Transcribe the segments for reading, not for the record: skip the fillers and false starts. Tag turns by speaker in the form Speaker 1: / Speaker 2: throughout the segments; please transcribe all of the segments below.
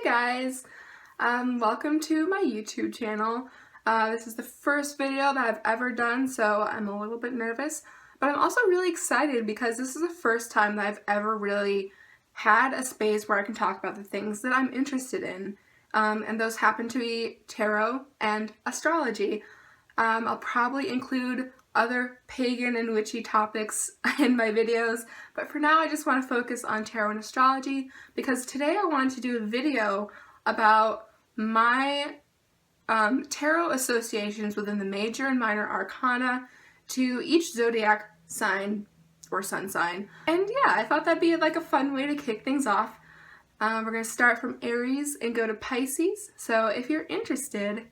Speaker 1: Hey guys, welcome to my YouTube channel. This is the first video that I've ever done, so I'm a little bit nervous, but I'm also really excited because this is the first time that I've ever really had a space where I can talk about the things that I'm interested in, and those happen to be tarot and astrology. I'll probably include other pagan and witchy topics in my videos, but for now I just want to focus on tarot and astrology because today I wanted to do a video about my tarot associations within the major and minor arcana to each zodiac sign or sun sign. And yeah, I thought that'd be like a fun way to kick things off. We're going to start from Aries and go to Pisces, so if you're interested,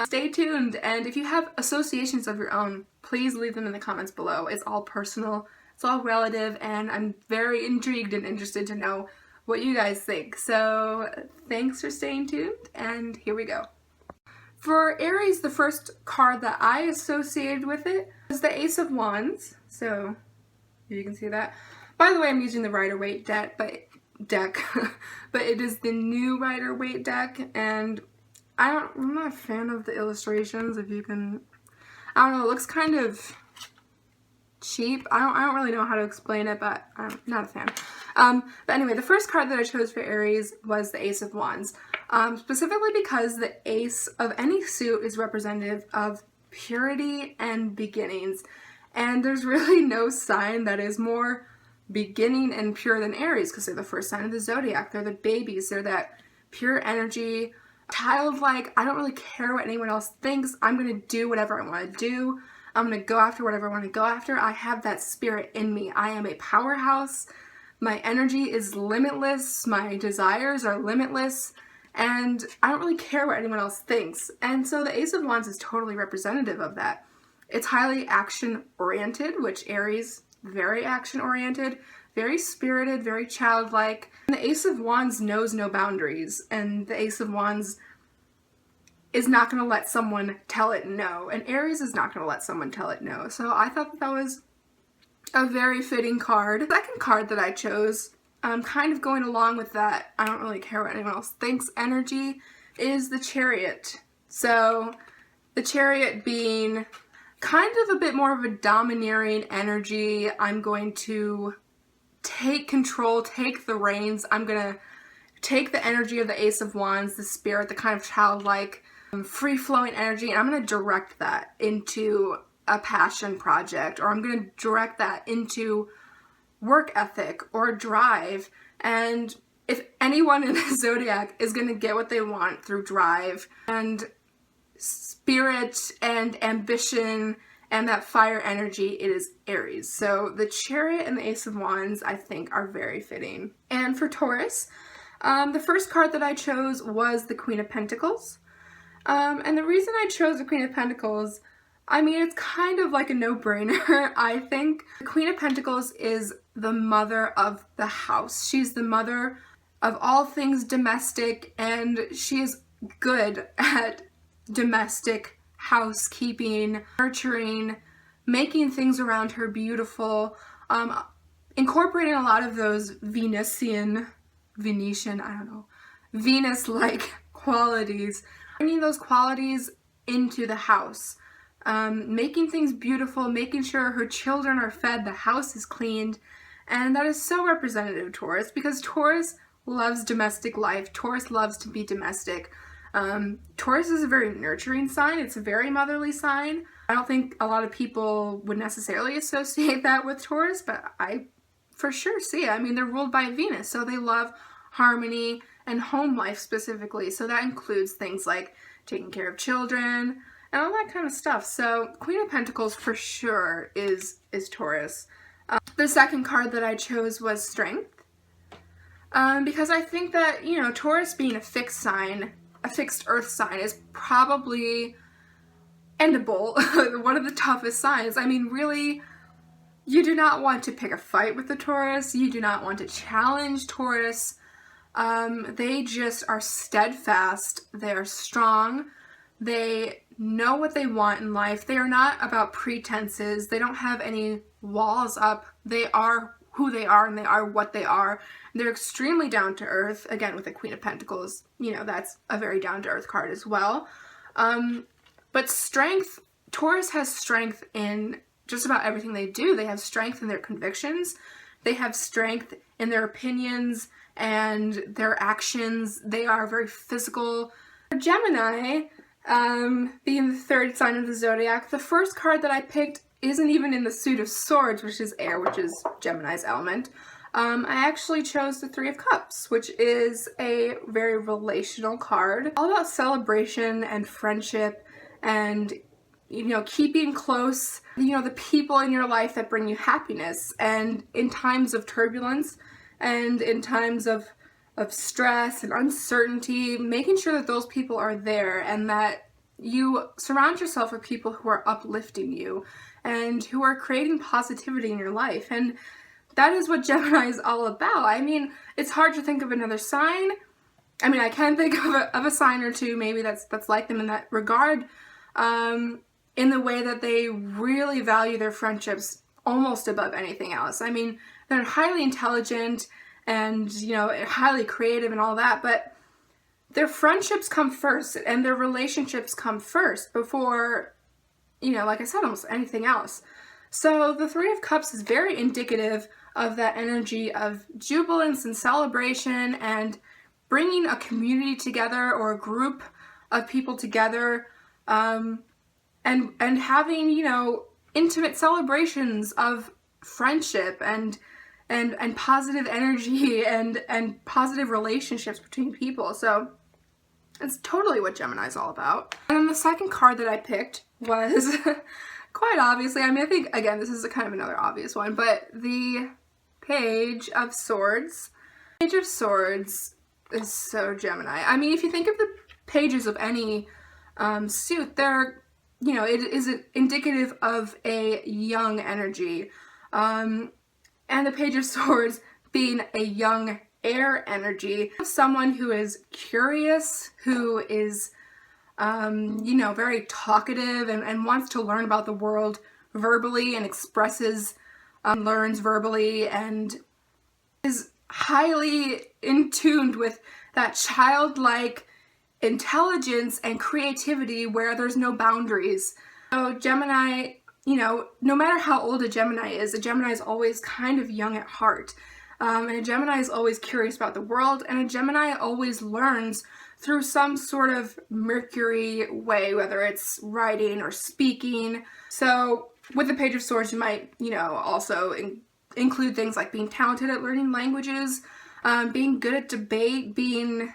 Speaker 1: stay tuned, and if you have associations of your own, please leave them in the comments below. It's all personal, it's all relative, and I'm very intrigued and interested to know what you guys think. So thanks for staying tuned, and here we go. For Aries, the first card that I associated with it is the Ace of Wands. So you can see that. By the way, I'm using the Rider-Waite deck, but it is the new Rider-Waite deck, and I'm not a fan of the illustrations. If you can, I don't know, it looks kind of cheap. I don't really know how to explain it, but I'm not a fan. But anyway, the first card that I chose for Aries was the Ace of Wands, specifically because the ace of any suit is representative of purity and beginnings, and there's really no sign that is more beginning and pure than Aries, because they're the first sign of the zodiac. They're the babies. They're that pure energy, childlike. I don't really care what anyone else thinks. I'm going to do whatever I want to do. I'm going to go after whatever I want to go after. I have that spirit in me. I am a powerhouse. My energy is limitless. My desires are limitless. And I don't really care what anyone else thinks. And so the Ace of Wands is totally representative of that. It's highly action-oriented, which Aries, very action-oriented, very spirited, very childlike. And the Ace of Wands knows no boundaries, and the Ace of Wands is not going to let someone tell it no, and Aries is not going to let someone tell it no. So I thought that was a very fitting card. The second card that I chose, kind of going along with that, I don't really care what anyone else thinks energy, is the Chariot. So the Chariot being kind of a bit more of a domineering energy. I'm going to take control, take the reins. I'm gonna take the energy of the Ace of Wands, the spirit, the kind of childlike, free-flowing energy, and I'm gonna direct that into a passion project, or I'm gonna direct that into work ethic or drive. And if anyone in the zodiac is gonna get what they want through drive and spirit and ambition and that fire energy, it is Aries. So the Chariot and the Ace of Wands, I think, are very fitting. And for Taurus, the first card that I chose was the Queen of Pentacles. And the reason I chose the Queen of Pentacles, I mean, it's kind of like a no-brainer, I think. The Queen of Pentacles is the mother of the house. She's the mother of all things domestic, and she is good at domestic housekeeping, nurturing, making things around her beautiful, incorporating a lot of those Venus-like qualities, bringing those qualities into the house, making things beautiful, making sure her children are fed, the house is cleaned, and that is so representative of Taurus, because Taurus loves domestic life. Taurus loves to be domestic. Taurus is a very nurturing sign. It's a very motherly sign. I don't think a lot of people would necessarily associate that with Taurus, but I for sure see it. I mean, they're ruled by Venus, so they love harmony and home life specifically. So that includes things like taking care of children and all that kind of stuff. So Queen of Pentacles for sure is Taurus. The second card that I chose was Strength, because I think that, you know, Taurus being a fixed sign, a fixed earth sign, is probably endable, one of the toughest signs. I mean, really, you do not want to pick a fight with the Taurus. You do not want to challenge Taurus. They just are steadfast. They are strong. They know what they want in life. They are not about pretenses. They don't have any walls up. They are who they are and they are what they are. They're extremely down to earth. Again, with the Queen of Pentacles, you know, that's a very down to earth card as well. But strength, Taurus has strength in just about everything they do. They have strength in their convictions. They have strength in their opinions and their actions. They are very physical. For Gemini, being the third sign of the zodiac, the first card that I picked isn't even in the suit of swords, which is air, which is Gemini's element. I actually chose the Three of Cups, which is a very relational card, all about celebration and friendship and, you know, keeping close, you know, the people in your life that bring you happiness. And in times of turbulence and in times of stress and uncertainty, making sure that those people are there and that you surround yourself with people who are uplifting you and who are creating positivity in your life. And that is what Gemini is all about. I mean, it's hard to think of another sign. I mean, I can think of a sign or two maybe that's like them in that regard, in the way that they really value their friendships almost above anything else. I mean, they're highly intelligent and, you know, highly creative and all that, but their friendships come first and their relationships come first before, you know, like I said, almost anything else. So the Three of Cups is very indicative of that energy of jubilance and celebration and bringing a community together or a group of people together, and having, you know, intimate celebrations of friendship and positive energy and positive relationships between people. So it's totally what Gemini is all about. And then the second card that I picked was quite obviously, I mean, I think, again, this is kind of another obvious one, but the Page of Swords. Page of Swords is so Gemini. I mean, if you think of the pages of any suit, they're, you know, it is indicative of a young energy. And the Page of Swords being a young air energy, someone who is curious, who is, you know, very talkative and wants to learn about the world verbally and expresses, learns verbally and is highly in tune with that childlike intelligence and creativity where there's no boundaries. So Gemini, you know, no matter how old a Gemini is always kind of young at heart. And a Gemini is always curious about the world, and a Gemini always learns through some sort of Mercury way, whether it's writing or speaking. So with the Page of Swords, you might, you know, also include things like being talented at learning languages, being good at debate, being,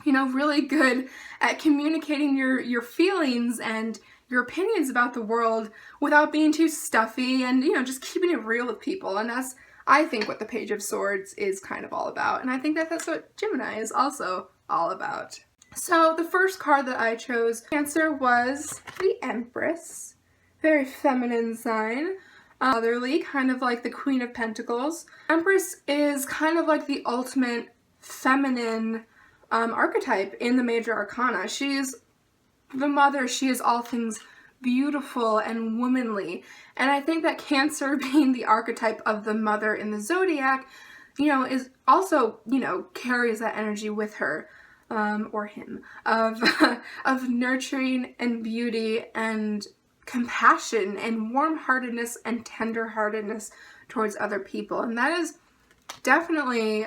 Speaker 1: you know, really good at communicating your feelings and your opinions about the world without being too stuffy and, you know, just keeping it real with people. And that's, I think, what the Page of Swords is kind of all about. And I think that that's what Gemini is also all about. So the first card that I chose, Cancer, was the Empress. Very feminine sign. Motherly, kind of like the Queen of Pentacles. Empress is kind of like the ultimate feminine archetype in the major arcana. She's the mother. She is all things beautiful and womanly. And I think that Cancer, being the archetype of the mother in the zodiac, you know, is also, you know, carries that energy with her, or him, of nurturing and beauty and compassion and warm-heartedness and tender-heartedness towards other people. And that is definitely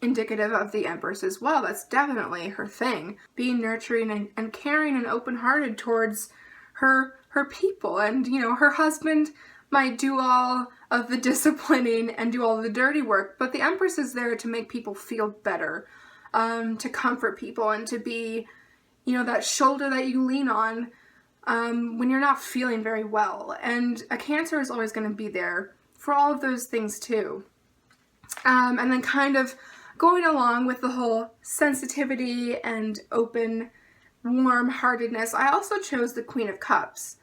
Speaker 1: indicative of the Empress as well. That's definitely her thing. Being nurturing and caring and open-hearted towards her people. And, you know, her husband might do all of the disciplining and do all the dirty work, but the Empress is there to make people feel better, to comfort people and to be, you know, that shoulder that you lean on when you're not feeling very well. And a Cancer is always going to be there for all of those things too. And then kind of going along with the whole sensitivity and open, warm-heartedness, I also chose the Queen of Cups.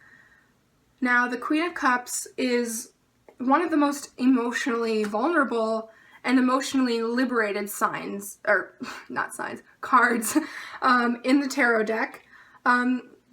Speaker 1: Now, the Queen of Cups is one of the most emotionally vulnerable and emotionally liberated signs, or not signs, cards, in the tarot deck.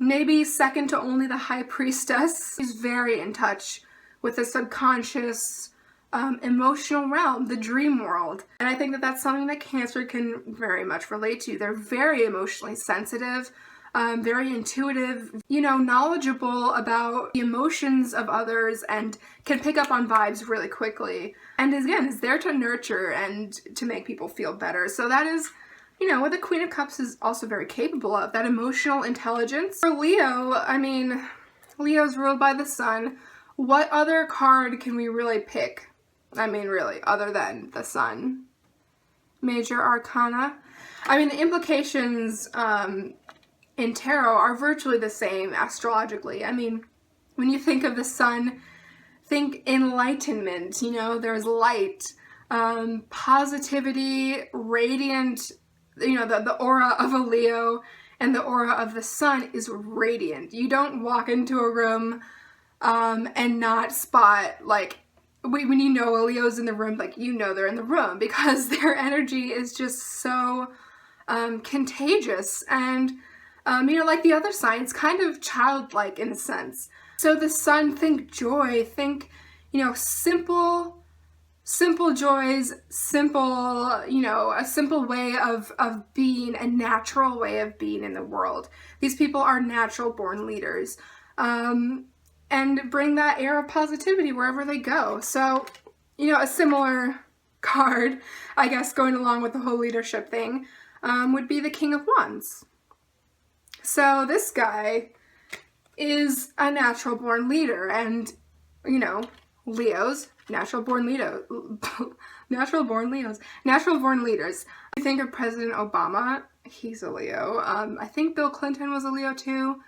Speaker 1: Maybe second to only the High Priestess. She's very in touch with the subconscious, emotional realm, the dream world. And I think that that's something that Cancer can very much relate to. They're very emotionally sensitive, very intuitive, you know, knowledgeable about the emotions of others and can pick up on vibes really quickly. And again, is there to nurture and to make people feel better. So that is, you know, what the Queen of Cups is also very capable of, that emotional intelligence. For Leo, I mean, Leo's ruled by the sun. What other card can we really pick? I mean, really, other than the sun. Major Arcana. I mean, the implications in tarot are virtually the same astrologically. I mean, when you think of the sun, think enlightenment, you know, there's light, positivity, radiant, you know, the aura of a Leo and the aura of the sun is radiant. You don't walk into a room and not spot, like, when you know a Leo's in the room, like, you know they're in the room because their energy is just so contagious and, you know, like the other signs, kind of childlike in a sense. So the sun, think joy, think, you know, simple joys, simple, you know, a simple way of being, a natural way of being in the world. These people are natural born leaders. And bring that air of positivity wherever they go. So, you know, a similar card, I guess, going along with the whole leadership thing, would be the King of Wands. So this guy is a natural born leader, and, you know, Leos, natural born leaders. I think of President Obama, he's a Leo. I think Bill Clinton was a Leo too.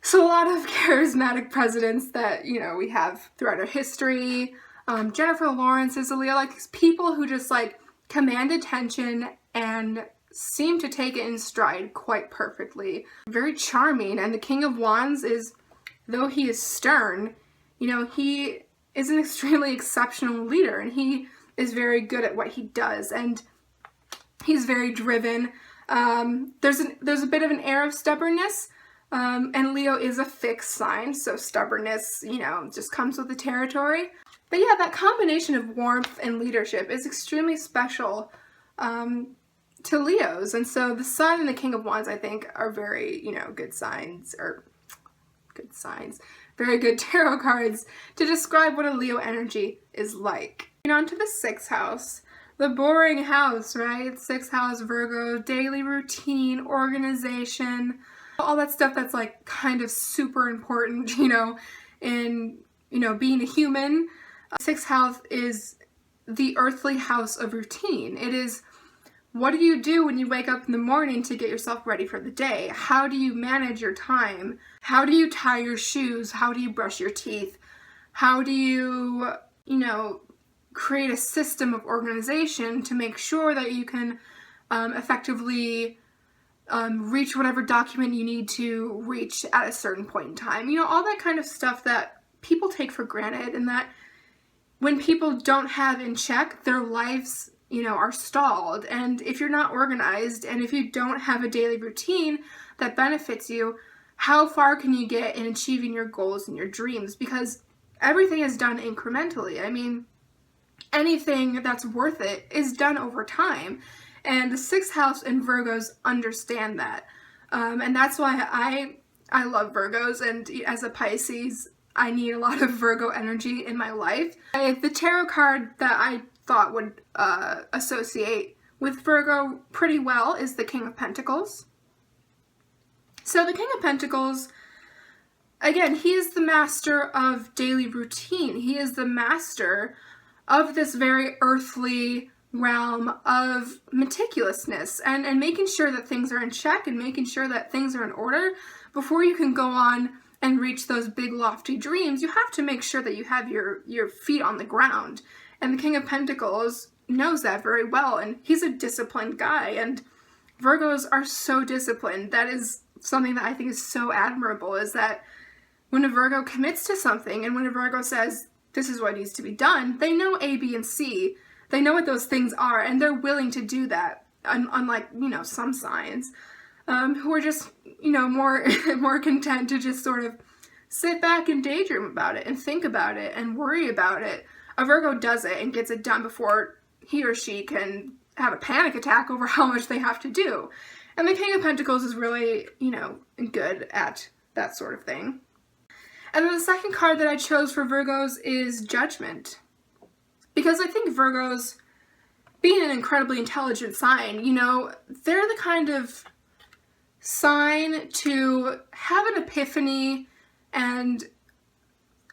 Speaker 1: So a lot of charismatic presidents that, you know, we have throughout our history. Jennifer Lawrence is a Leo, like these people who just like command attention and seem to take it in stride quite perfectly. Very charming. And the King of Wands is, though he is stern, you know, he is an extremely exceptional leader and he is very good at what he does and he's very driven. There's a bit of an air of stubbornness. And Leo is a fixed sign, so stubbornness, you know, just comes with the territory. But yeah, that combination of warmth and leadership is extremely special to Leos. And so the Sun and the King of Wands, I think, are very, you know, very good tarot cards to describe what a Leo energy is like. And on to the 6th house. The boring house, right? 6th house, Virgo, daily routine, organization, all that stuff that's like kind of super important, you know, in, you know, being a human. 6th house is the earthly house of routine. It is, what do you do when you wake up in the morning to get yourself ready for the day? How do you manage your time? How do you tie your shoes? How do you brush your teeth? How do you, you know, create a system of organization to make sure that you can effectively reach whatever document you need to reach at a certain point in time. You know, all that kind of stuff that people take for granted and that when people don't have in check, their lives, you know, are stalled. And if you're not organized and if you don't have a daily routine that benefits you, how far can you get in achieving your goals and your dreams? Because everything is done incrementally. I mean, anything that's worth it is done over time. And the 6th house and Virgos understand that. And that's why I love Virgos, and as a Pisces, I need a lot of Virgo energy in my life. The tarot card that I thought would associate with Virgo pretty well is the King of Pentacles. So the King of Pentacles, again, he is the master of daily routine. He is the master of this very earthly realm of meticulousness and making sure that things are in check and making sure that things are in order before you can go on and reach those big lofty dreams. You have to make sure that you have your feet on the ground. And the King of Pentacles knows that very well, and he's a disciplined guy, and Virgos are so disciplined. That is something that I think is so admirable, is that when a Virgo commits to something and when a Virgo says this is what needs to be done, they know A, B, and C. They know what those things are, and they're willing to do that, unlike, you know, some signs who are just, you know, more content to just sort of sit back and daydream about it and think about it and worry about it a Virgo does it and gets it done before he or she can have a panic attack over how much they have to do. And the King of Pentacles is really, good at that sort of thing. And then the second card that I chose for Virgos is Judgment. Because I think Virgos, being an incredibly intelligent sign, they're the kind of sign to have an epiphany, and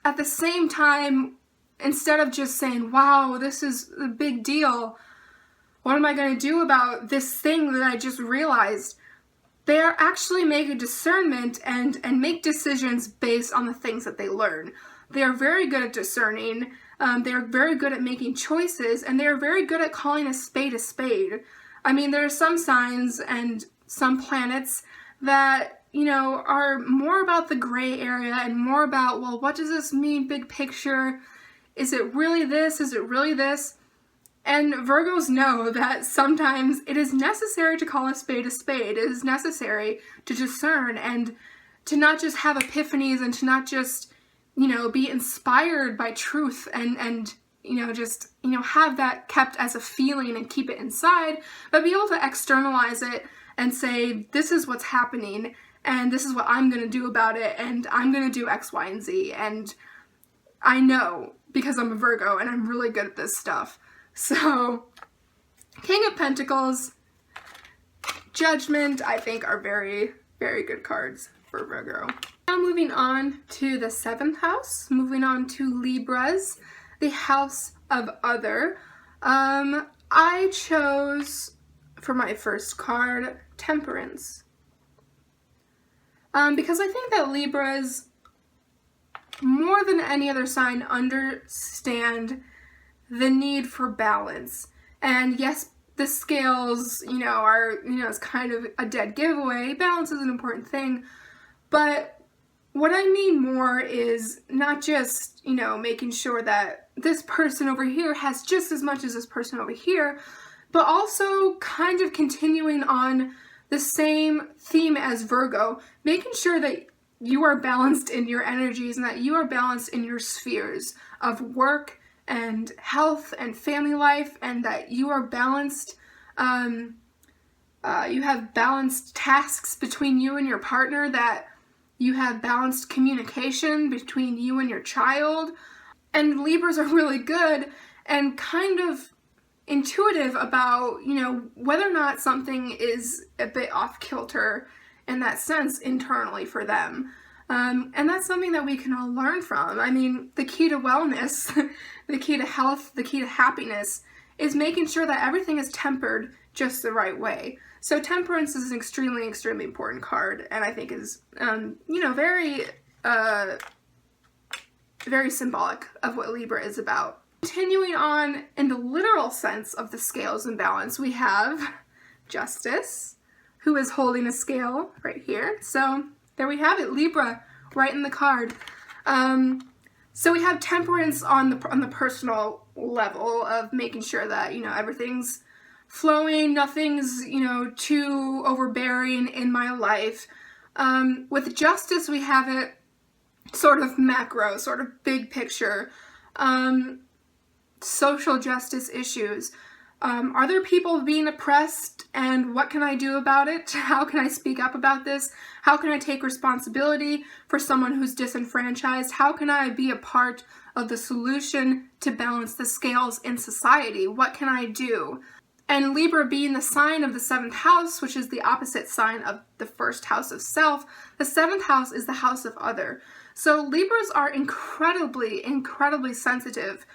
Speaker 1: at the same time, instead of just saying, wow, this is a big deal, what am I going to do about this thing that I just realized? They are actually make a discernment and make decisions based on the things that they learn. They are very good at discerning, they are very good at making choices, and they are very good at calling a spade a spade. I mean, there are some signs and some planets that, are more about the gray area and more about, well, what does this mean, big picture? Is it really this? Is it really this? And Virgos know that sometimes it is necessary to call a spade a spade. It is necessary to discern and to not just have epiphanies and to not just, be inspired by truth and just, have that kept as a feeling and keep it inside, but be able to externalize it and say, this is what's happening and this is what I'm going to do about it, and I'm going to do X, Y, and Z. And I know because I'm a Virgo and I'm really good at this stuff. So, King of Pentacles, Judgment, I think are very, very good cards for Virgo. Now moving on to the 7th house, moving on to Libras, the house of other. I chose for my first card, Temperance. Because I think that Libras, more than any other sign, understand the need for balance. And yes, the scales, are, it's kind of a dead giveaway. Balance is an important thing. But what I mean more is not just, making sure that this person over here has just as much as this person over here, but also kind of continuing on the same theme as Virgo, making sure that you are balanced in your energies and that you are balanced in your spheres of work and health and family life, and that you are balanced, you have balanced tasks between you and your partner, that you have balanced communication between you and your child. And Libras are really good and kind of intuitive about, whether or not something is a bit off kilter in that sense internally for them. And that's something that we can all learn from. I mean, the key to wellness, the key to health, the key to happiness is making sure that everything is tempered just the right way. So Temperance is an extremely, extremely important card, and I think is, very, very symbolic of what Libra is about. Continuing on in the literal sense of the scales and balance, we have Justice, who is holding a scale right here. So there we have it, Libra, right in the card. So we have Temperance on the personal level of making sure that, everything's flowing, nothing's, too overbearing in my life. With Justice, we have it sort of macro, sort of big picture. Social justice issues. Are there people being oppressed, and what can I do about it? How can I speak up about this? How can I take responsibility for someone who's disenfranchised? How can I be a part of the solution to balance the scales in society? What can I do? And Libra being the sign of the 7th house, which is the opposite sign of the 1st house of self, the 7th house is the house of other. So Libras are incredibly, incredibly sensitive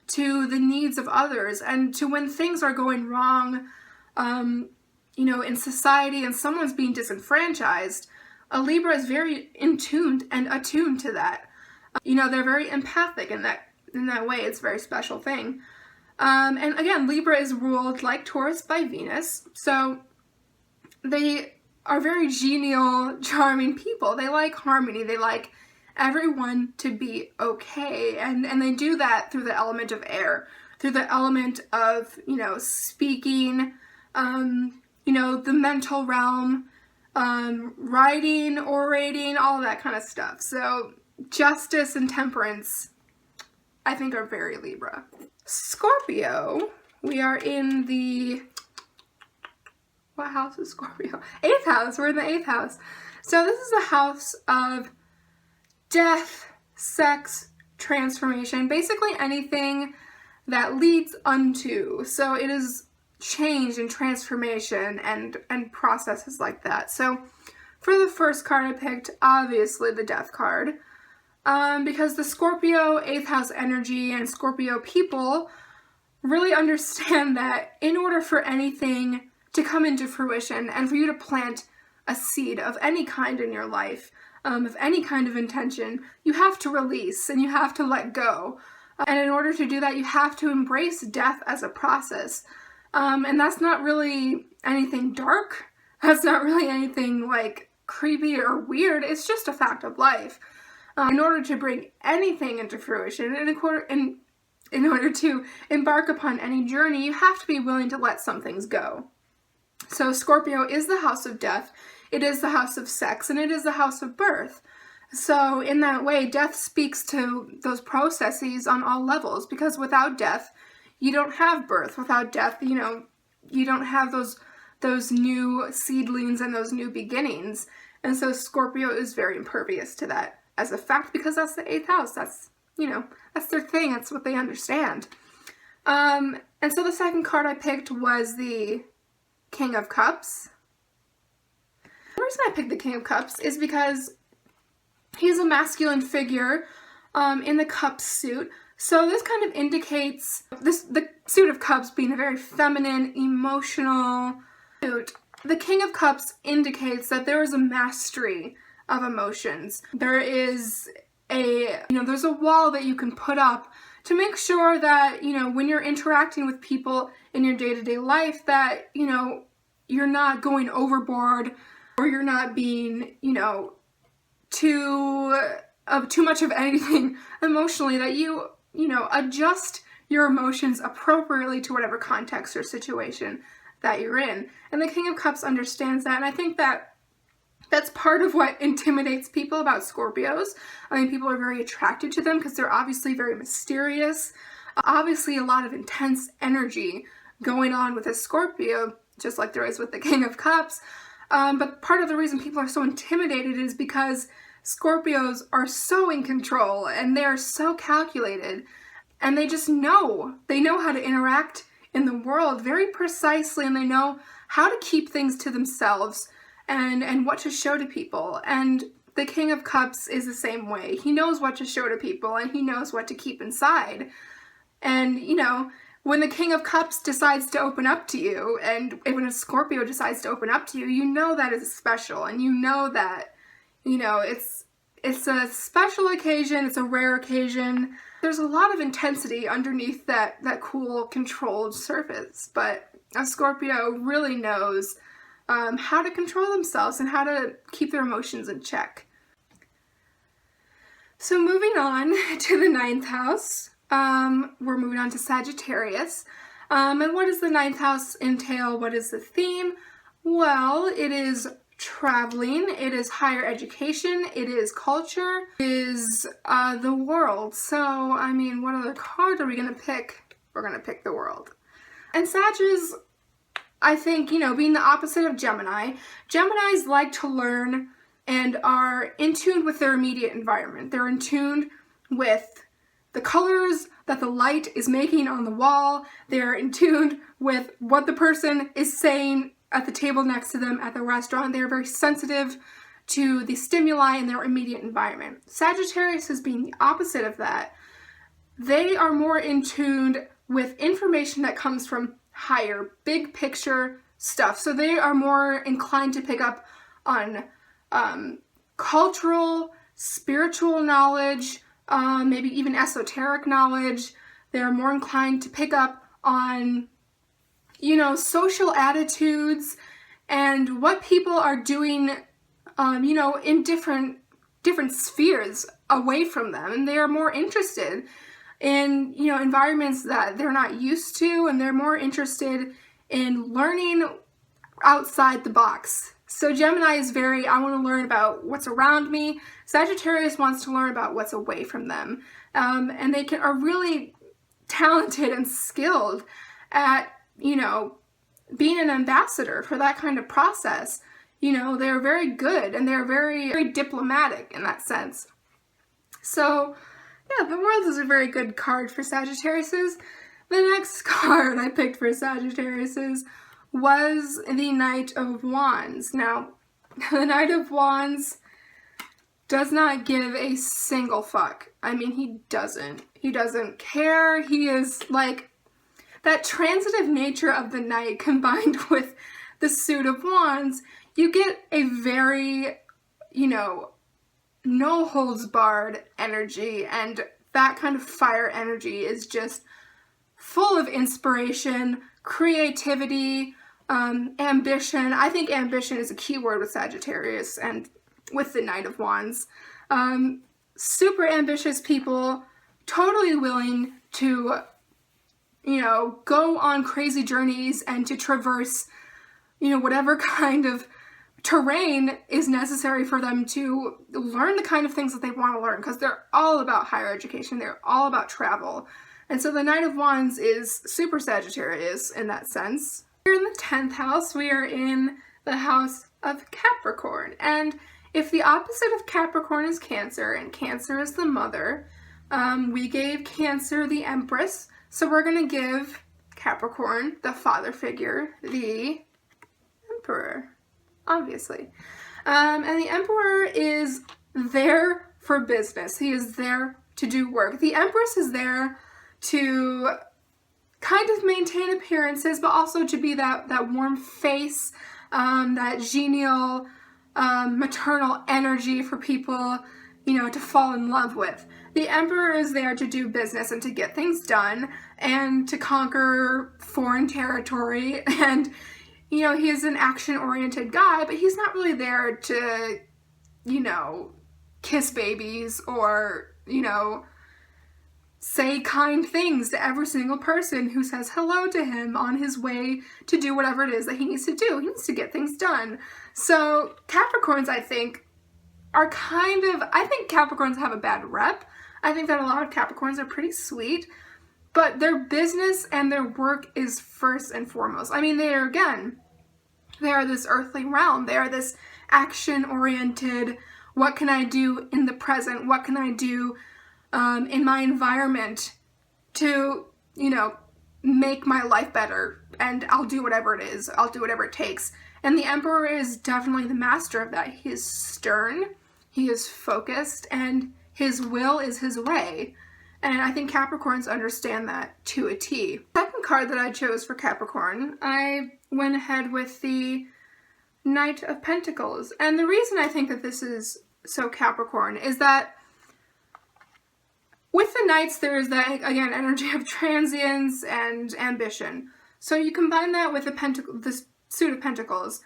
Speaker 1: to the needs of others and to when things are going wrong, in society and someone's being disenfranchised. A Libra is very attuned to that. They're very empathic in that way. It's a very special thing. And again, Libra is ruled, like Taurus, by Venus. So they are very genial, charming people. They like harmony. They like everyone to be okay. And they do that through the element of air, through the element of, speaking, the mental realm, writing, orating, all that kind of stuff. So Justice and Temperance, I think are very Libra. Scorpio, we are in the, what house is Scorpio? 8th house, we're in the 8th house. So this is the house of death, sex, transformation, basically anything that leads unto. So it is change and transformation and processes like that. So for the first card I picked, obviously the Death card, because the Scorpio 8th house energy and Scorpio people really understand that in order for anything to come into fruition and for you to plant a seed of any kind in your life, of any kind of intention, you have to release and you have to let go. And in order to do that, you have to embrace death as a process. And that's not really anything dark. That's not really anything like creepy or weird. It's just a fact of life. In order to bring anything into fruition, in order to embark upon any journey, you have to be willing to let some things go. So Scorpio is the house of death. It is the house of sex, and it is the house of birth. So in that way, death speaks to those processes on all levels, because without death, you don't have birth. Without death, you don't have those new seedlings and those new beginnings. And so Scorpio is very impervious to that as a fact, because that's the 8th house. That's, that's their thing. That's what they understand. And so the second card I picked was the King of Cups. The reason I picked the King of Cups is because he's a masculine figure in the Cups suit. So this kind of indicates the suit of Cups being a very feminine, emotional suit. The King of Cups indicates that there is a mastery of emotions. There is there's a wall that you can put up to make sure that, when you're interacting with people in your day-to-day life, that, you're not going overboard, or you're not being, too much of anything emotionally, that you adjust your emotions appropriately to whatever context or situation that you're in. And the King of Cups understands that, and I think that's part of what intimidates people about Scorpios. I mean, people are very attracted to them because they're obviously very mysterious. Obviously, a lot of intense energy going on with a Scorpio, just like there is with the King of Cups. But part of the reason people are so intimidated is because Scorpios are so in control and they're so calculated, and they just know. They know how to interact in the world very precisely, and they know how to keep things to themselves and what to show to people. And the King of Cups is the same way. He knows what to show to people, and he knows what to keep inside. And, when the King of Cups decides to open up to you, and when a Scorpio decides to open up to you, you know that is special, and you know that, it's a special occasion, it's a rare occasion. There's a lot of intensity underneath that cool, controlled surface, but a Scorpio really knows how to control themselves and how to keep their emotions in check. So moving on to the 9th house, we're moving on to Sagittarius. And what does the 9th house entail? What is the theme? Well, it is traveling, it is higher education, it is culture, it is the world. So, I mean, what other card are we going to pick? We're going to pick the world. And Sag is, I think, being the opposite of Gemini. Geminis like to learn and are in tune with their immediate environment. They're in tune with the colors that the light is making on the wall. They're in tune with what the person is saying at the table next to them at the restaurant. They're very sensitive to the stimuli in their immediate environment. Sagittarius is being the opposite of that. They are more in tune with information that comes from higher, big picture stuff. So they are more inclined to pick up on cultural, spiritual knowledge, maybe even esoteric knowledge. They're more inclined to pick up on, social attitudes and what people are doing, in different spheres away from them. And they are more interested in, environments that they're not used to, and they're more interested in learning outside the box. So Gemini is I want to learn about what's around me. Sagittarius wants to learn about what's away from them. and they are really talented and skilled at, you know, being an ambassador for that kind of process. You know, they're very good and they're very, very diplomatic in that sense. So yeah, the World is a very good card for Sagittariuses. The next card I picked for Sagittariuses was the Knight of Wands. Now, the Knight of Wands does not give a single fuck. I mean, he doesn't. He doesn't care. He is like, that transitive nature of the Knight combined with the suit of Wands, you get a very, you know, no holds barred energy, and that kind of fire energy is just full of inspiration, creativity, ambition. I think ambition is a key word with Sagittarius and with the Knight of Wands. Super ambitious people, totally willing to, you know, go on crazy journeys and to traverse, you know, whatever kind of terrain is necessary for them to learn the kind of things that they want to learn, because they're all about higher education, they're all about travel. And so the Knight of Wands is super Sagittarius in that sense. Here in the 10th house, we are in the house of Capricorn. And if the opposite of Capricorn is Cancer, and Cancer is the mother, we gave Cancer the Empress, so we're going to give Capricorn the father figure, the Emperor, obviously. And the Emperor is there for business. He is there to do work. The Empress is there to kind of maintain appearances, but also to be that warm face, that genial, maternal energy for people, you know, to fall in love with. The Emperor is there to do business and to get things done and to conquer foreign territory. And, you know, he is an action-oriented guy, but he's not really there to, you know, kiss babies or, you know, say kind things to every single person who says hello to him on his way to do whatever it is that he needs to do. He needs to get things done. So Capricorns, I think, are kind of, I think Capricorns have a bad rep. I think that a lot of Capricorns are pretty sweet, but their business and their work is first and foremost. I mean, they are, again, they are this earthly realm. They are this action-oriented, what can I do in the present? What can I do in my environment to, you know, make my life better, and I'll do whatever it is. I'll do whatever it takes. And the Emperor is definitely the master of that. He is stern, he is focused, and his will is his way. And I think Capricorns understand that to a T. The second card that I chose for Capricorn, I went ahead with the Knight of Pentacles. And the reason I think that this is so Capricorn is that with the Knights, there is that, again, energy of transience and ambition. So you combine that with the suit of Pentacles,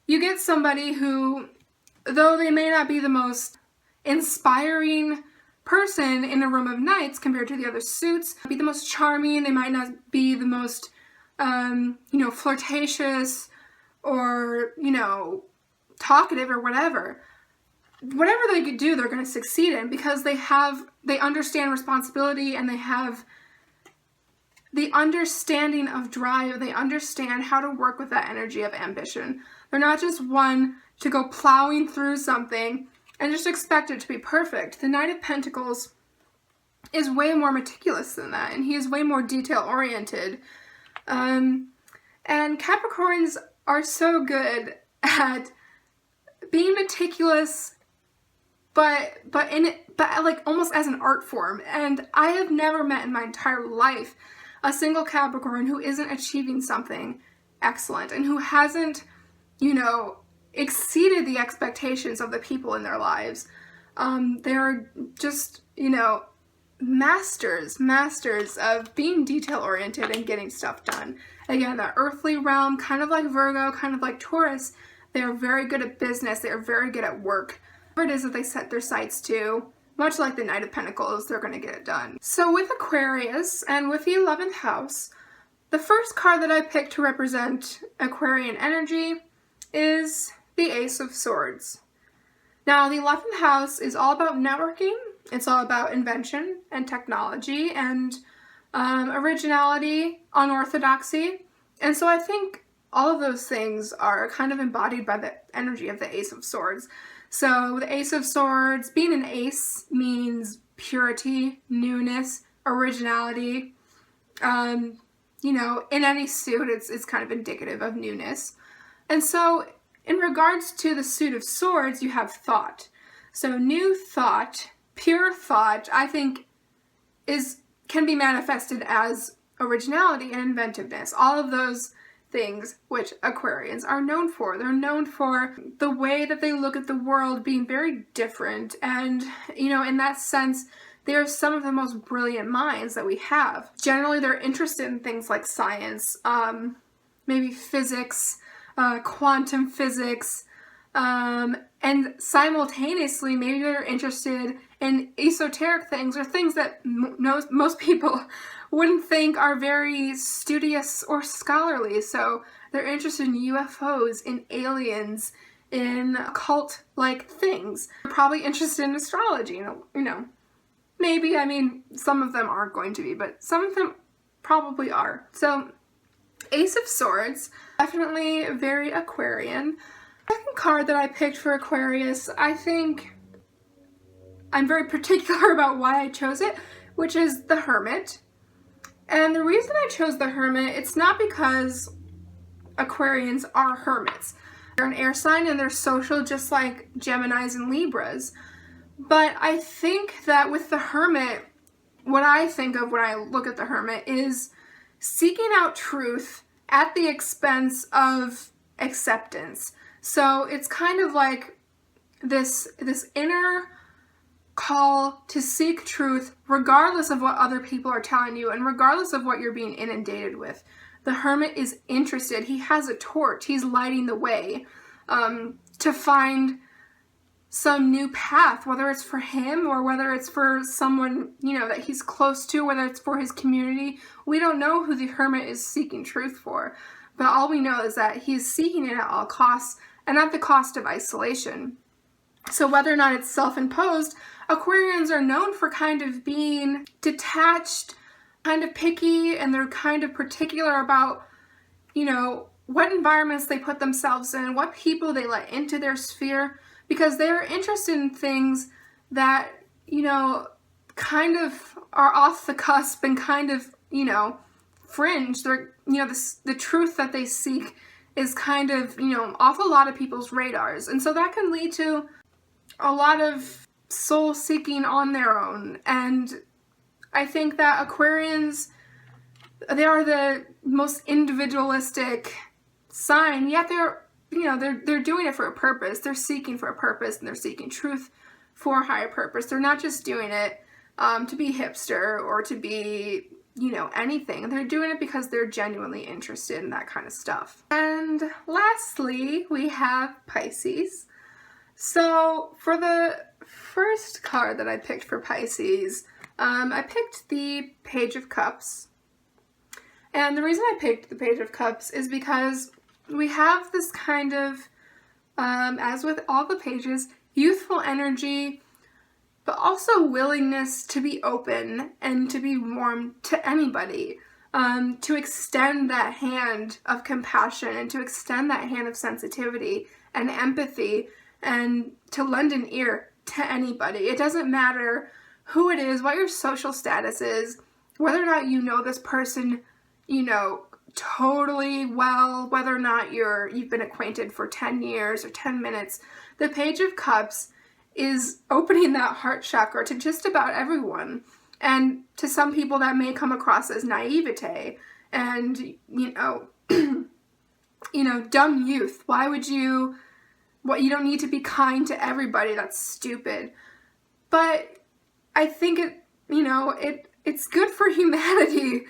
Speaker 1: you get somebody who, though they may not be the most inspiring person in a room of Knights compared to the other suits, be the most charming, they might not be the most, you know, flirtatious or, you know, talkative or whatever. Whatever they could do, they're going to succeed in, because they understand responsibility, and they have the understanding of drive. They understand how to work with that energy of ambition. They're not just one to go plowing through something and just expect it to be perfect. The Knight of Pentacles is way more meticulous than that, and he is way more detail-oriented. And Capricorns are so good at being meticulous, but like almost as an art form. And I have never met in my entire life a single Capricorn who isn't achieving something excellent and who hasn't, you know, exceeded the expectations of the people in their lives. They're just, you know, masters of being detail-oriented and getting stuff done. Again, that earthly realm, kind of like Virgo, kind of like Taurus, they're very good at business, they're very good at work. Whatever it is that they set their sights to, much like the Knight of Pentacles, they're going to get it done. So with Aquarius and with the 11th house, the first card that I picked to represent Aquarian energy is the Ace of Swords. Now, the 11th house is all about networking, It's all about invention and technology and originality, unorthodoxy. And so I think all of those things are kind of embodied by the energy of the Ace of Swords. So the Ace of Swords, being an ace means purity, newness, originality. You know, in any suit, it's kind of indicative of newness. And so in regards to the suit of swords, you have thought. So new thought, pure thought, I think can be manifested as originality and inventiveness. All of those things which Aquarians are known for. They're known for the way that they look at the world being very different. And, you know, in that sense, they are some of the most brilliant minds that we have. Generally, they're interested in things like science, maybe physics, quantum physics, and simultaneously, maybe they're interested in esoteric things or things that most people wouldn't think are very studious or scholarly. So they're interested in UFOs, in aliens, in occult-like things. They're probably interested in astrology, you know. Maybe, I mean, some of them aren't going to be, but some of them probably are. So, Ace of Swords, definitely very Aquarian. Second card that I picked for Aquarius, I think I'm very particular about why I chose it, which is the Hermit. And the reason I chose the Hermit, it's not because Aquarians are hermits. They're an air sign and they're social just like Geminis and Libras. But I think that with the Hermit, what I think of when I look at the Hermit is seeking out truth at the expense of acceptance. So it's kind of like this inner call to seek truth regardless of what other people are telling you and regardless of what you're being inundated with. The Hermit is interested. He has a torch. He's lighting the way to find some new path, whether it's for him or whether it's for someone, you know, that he's close to, whether it's for his community. We don't know who the Hermit is seeking truth for, but all we know is that he's seeking it at all costs and at the cost of isolation. So whether or not it's self-imposed, Aquarians are known for kind of being detached, kind of picky, and they're kind of particular about, you know, what environments they put themselves in, what people they let into their sphere, because they're interested in things that, you know, kind of are off the cusp and kind of, you know, fringe. They're, you know, the truth that they seek is kind of, you know, off a lot of people's radars. And so that can lead to a lot of soul seeking on their own. And I think that Aquarians, they are the most individualistic sign, yet they're, you know, they're doing it for a purpose. They're seeking for a purpose and they're seeking truth for a higher purpose. They're not just doing it to be hipster or to be, you know, anything. They're doing it because they're genuinely interested in that kind of stuff. And lastly, we have Pisces. So for the first card that I picked for Pisces, I picked the Page of Cups. And the reason I picked the Page of Cups is because we have this kind of, as with all the pages, youthful energy, but also willingness to be open and to be warm to anybody, to extend that hand of compassion and to extend that hand of sensitivity and empathy and to lend an ear to anybody. It doesn't matter who it is, what your social status is, whether or not you know this person, you know, totally well, whether or not you've been acquainted for 10 years or 10 minutes. The Page of Cups is opening that heart chakra to just about everyone. And to some people that may come across as naivete and, you know, dumb youth. Why would you don't need to be kind to everybody. That's stupid. But I think it's good for humanity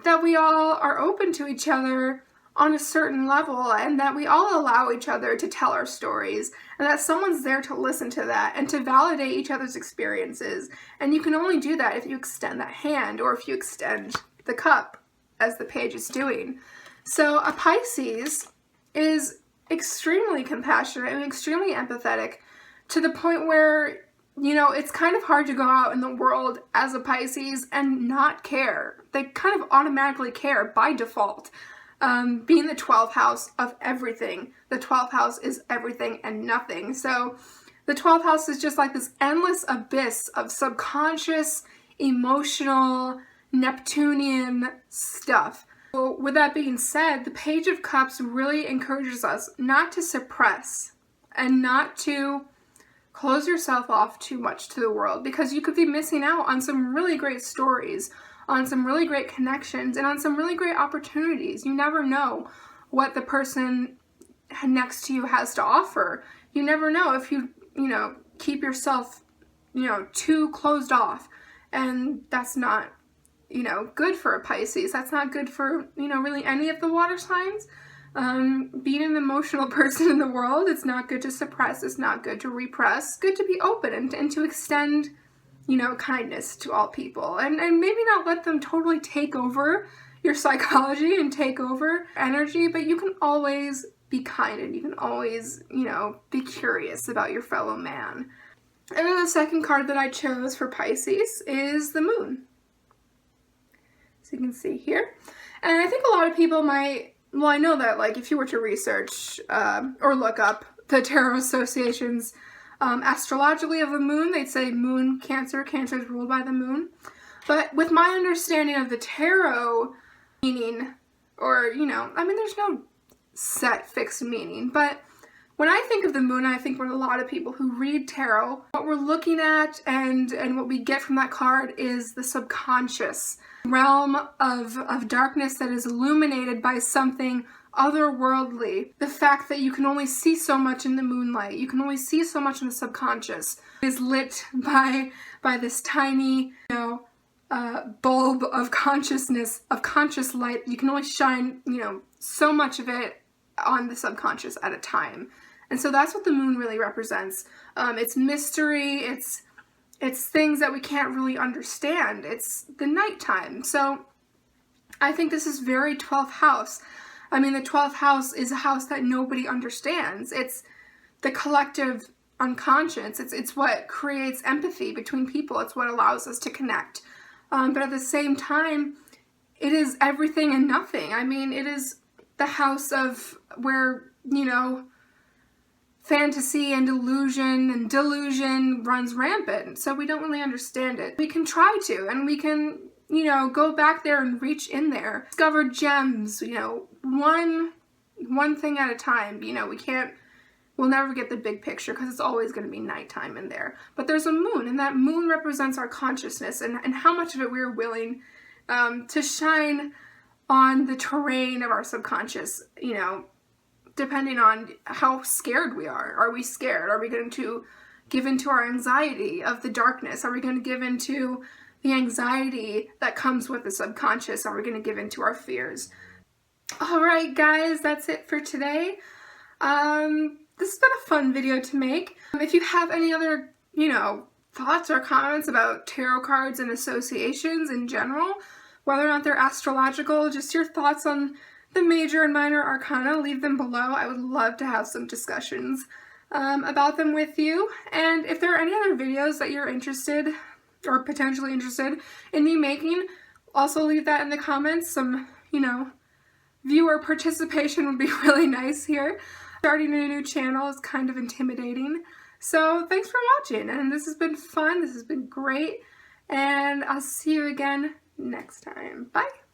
Speaker 1: that we all are open to each other on a certain level and that we all allow each other to tell our stories and that someone's there to listen to that and to validate each other's experiences. And you can only do that if you extend that hand or if you extend the cup as the page is doing. So a Pisces is extremely compassionate and extremely empathetic to the point where you know, it's kind of hard to go out in the world as a Pisces and not care. They kind of automatically care by default. Being the 12th house of everything. The 12th house is everything and nothing. So the 12th house is just like this endless abyss of subconscious, emotional, Neptunian stuff. So with that being said, the Page of Cups really encourages us not to suppress and not to close yourself off too much to the world, because you could be missing out on some really great stories, on some really great connections, and on some really great opportunities. You never know what the person next to you has to offer. You never know if you keep yourself, too closed off. And that's not, good for a Pisces. That's not good for, really any of the water signs. Being an emotional person in the world, it's not good to suppress, it's not good to repress, good to be open and to extend, kindness to all people, and maybe not let them totally take over your psychology and take over energy, but you can always be kind and you can always, be curious about your fellow man. And then the second card that I chose for Pisces is the Moon. So you can see here. And I think a lot of people might, well, I know that, like, if you were to research or look up the Tarot Association's astrologically of the Moon, they'd say Moon, Cancer. Cancer is ruled by the Moon. But with my understanding of the Tarot meaning, or, there's no set fixed meaning, but when I think of the Moon, I think with a lot of people who read Tarot, what we're looking at and what we get from that card is the subconscious realm of darkness that is illuminated by something otherworldly. The fact that you can only see so much in the moonlight, you can only see so much in the subconscious, is lit by this tiny, bulb of consciousness, of conscious light. You can only shine, so much of it on the subconscious at a time. And so that's what the Moon really represents. It's mystery, it's things that we can't really understand. It's the nighttime. So I think this is very 12th house. The 12th house is a house that nobody understands. It's the collective unconscious. It's what creates empathy between people. It's what allows us to connect. But at the same time, it is everything and nothing. It is the house of where, fantasy and delusion runs rampant, so we don't really understand it. We can try to, and we can, go back there and reach in there, discover gems, one thing at a time. We'll never get the big picture because it's always going to be nighttime in there. But there's a moon, and that moon represents our consciousness and how much of it we're willing to shine on the terrain of our subconscious, depending on how scared we are. Are we scared? Are we going to give into our anxiety of the darkness? Are we going to give into the anxiety that comes with the subconscious? Are we going to give into our fears? All right, guys, that's it for today. This has been a fun video to make. If you have any other, thoughts or comments about tarot cards and associations in general, whether or not they're astrological, just your thoughts on the major and minor arcana, leave them below. I would love to have some discussions about them with you. And if there are any other videos that you're interested or potentially interested in me making, also leave that in the comments. Some, viewer participation would be really nice here. Starting a new channel is kind of intimidating. So thanks for watching, and this has been fun. This has been great, and I'll see you again next time. Bye!